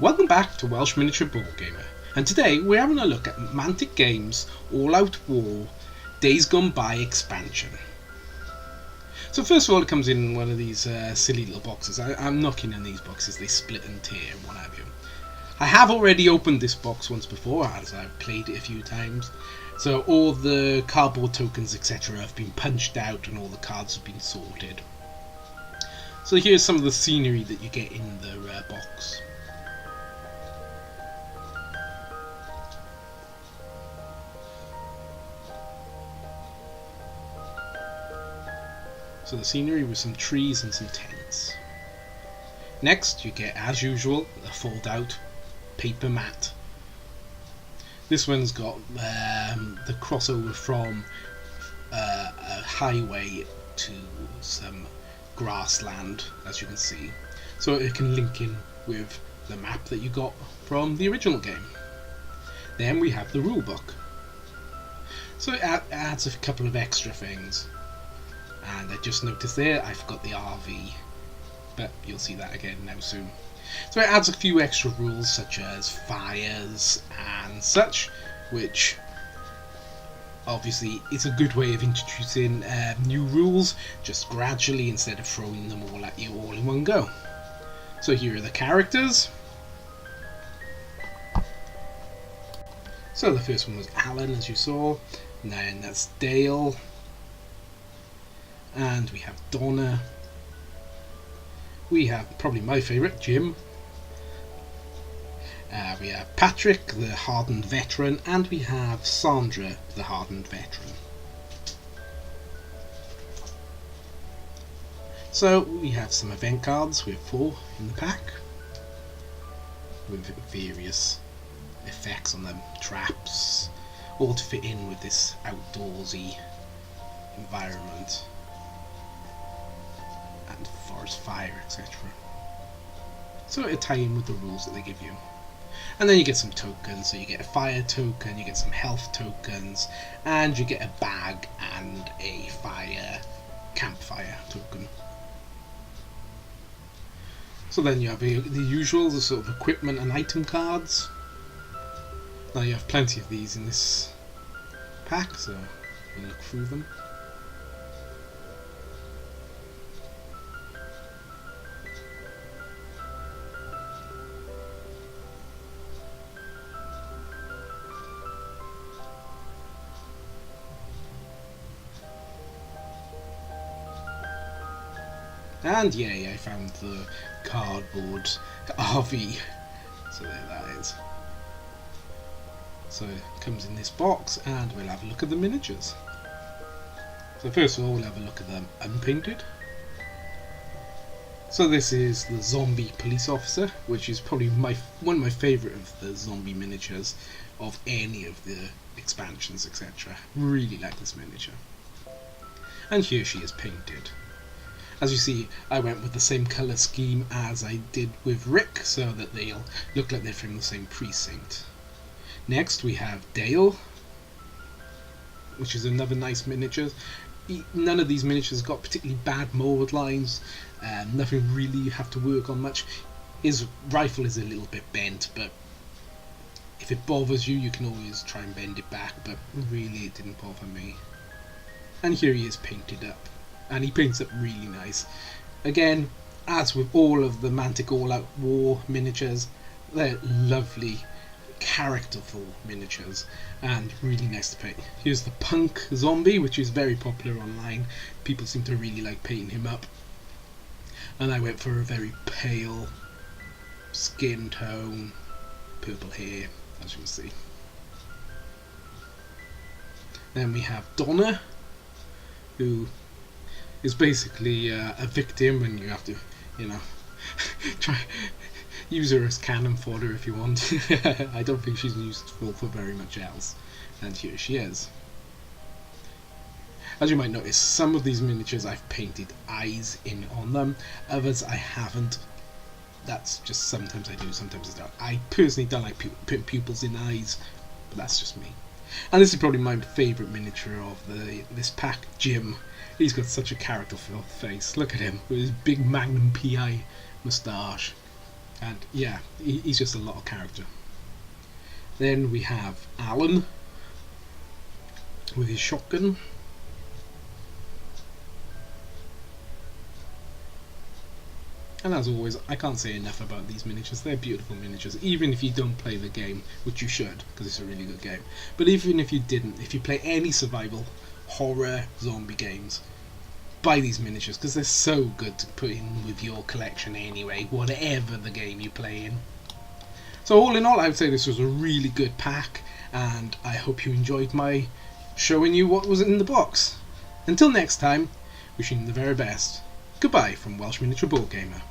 Welcome back to Welsh Miniature Board Gamer, and today we're having a look at Mantic Games All Out War Days Gone By expansion. So first of all, it comes in one of these silly little boxes. I'm not keen on these boxes, they split and tear and what have you. I have already opened this box once before, as I've played it a few times. So all the cardboard tokens etc. have been punched out and all the cards have been sorted. So here's some of the scenery that you get in the box. So the scenery with some trees and some tents. Next you get, as usual, a fold out paper mat. This one's got the crossover from a highway to some grassland, as you can see. So it can link in with the map that you got from the original game. Then we have the rule book. So it adds a couple of extra things. And I just noticed there I forgot the RV, but you'll see that again now soon. So it adds a few extra rules such as fires and such, which obviously is a good way of introducing new rules just gradually instead of throwing them all at you all in one go. So here are the characters. So the first one was Alan, as you saw, and then that's Dale. And we have Donna. We have probably my favourite, Jim. We have Patrick, the hardened veteran, and we have Sandra, the hardened veteran. So we have some event cards. We have 4 in the pack with various effects on them, traps, all to fit in with this outdoorsy environment. And forest fire, etc. So it'll tie in with the rules that they give you. And then you get some tokens, so you get a fire token, you get some health tokens, and you get a bag and a campfire token. So then you have the usual, the sort of equipment and item cards. Now you have plenty of these in this pack, so you look through them. And yay, I found the cardboard RV. So there that is. So it comes in this box and we'll have a look at the miniatures. So first of all we'll have a look at them unpainted. So this is the zombie police officer, which is probably one of my favourite of the zombie miniatures of any of the expansions etc. Really like this miniature. And here she is painted. As you see, I went with the same colour scheme as I did with Rick, so that they'll look like they're from the same precinct. Next we have Dale, which is another nice miniature. None of these miniatures got particularly bad mould lines, nothing really you have to work on much. His rifle is a little bit bent, but if it bothers you, you can always try and bend it back, but really it didn't bother me. And here he is painted up. And he paints up really nice. Again, as with all of the Mantic All Out War miniatures, they're lovely, characterful miniatures and really nice to paint. Here's the punk zombie, which is very popular online. People seem to really like painting him up. And I went for a very pale skin tone, purple hair, as you can see. Then we have Donna, who is basically a victim, and you have to, you know, try use her as cannon fodder if you want. I don't think she's useful for very much else. And here she is. As you might notice, some of these miniatures I've painted eyes in on them, others I haven't. That's just sometimes I do, sometimes I don't. I personally don't like putting pupils in eyes, but that's just me. And this is probably my favourite miniature of this pack, Jim. He's got such a characterful face. Look at him with his big Magnum PI moustache. And yeah, he's just a lot of character. Then we have Alan with his shotgun. And as always, I can't say enough about these miniatures. They're beautiful miniatures, even if you don't play the game, which you should, because it's a really good game. But even if you didn't, if you play any survival, horror, zombie games, buy these miniatures, because they're so good to put in with your collection anyway, whatever the game you play in. So all in all, I would say this was a really good pack, and I hope you enjoyed my showing you what was in the box. Until next time, wishing you the very best. Goodbye from Welsh Miniature Board Gamer.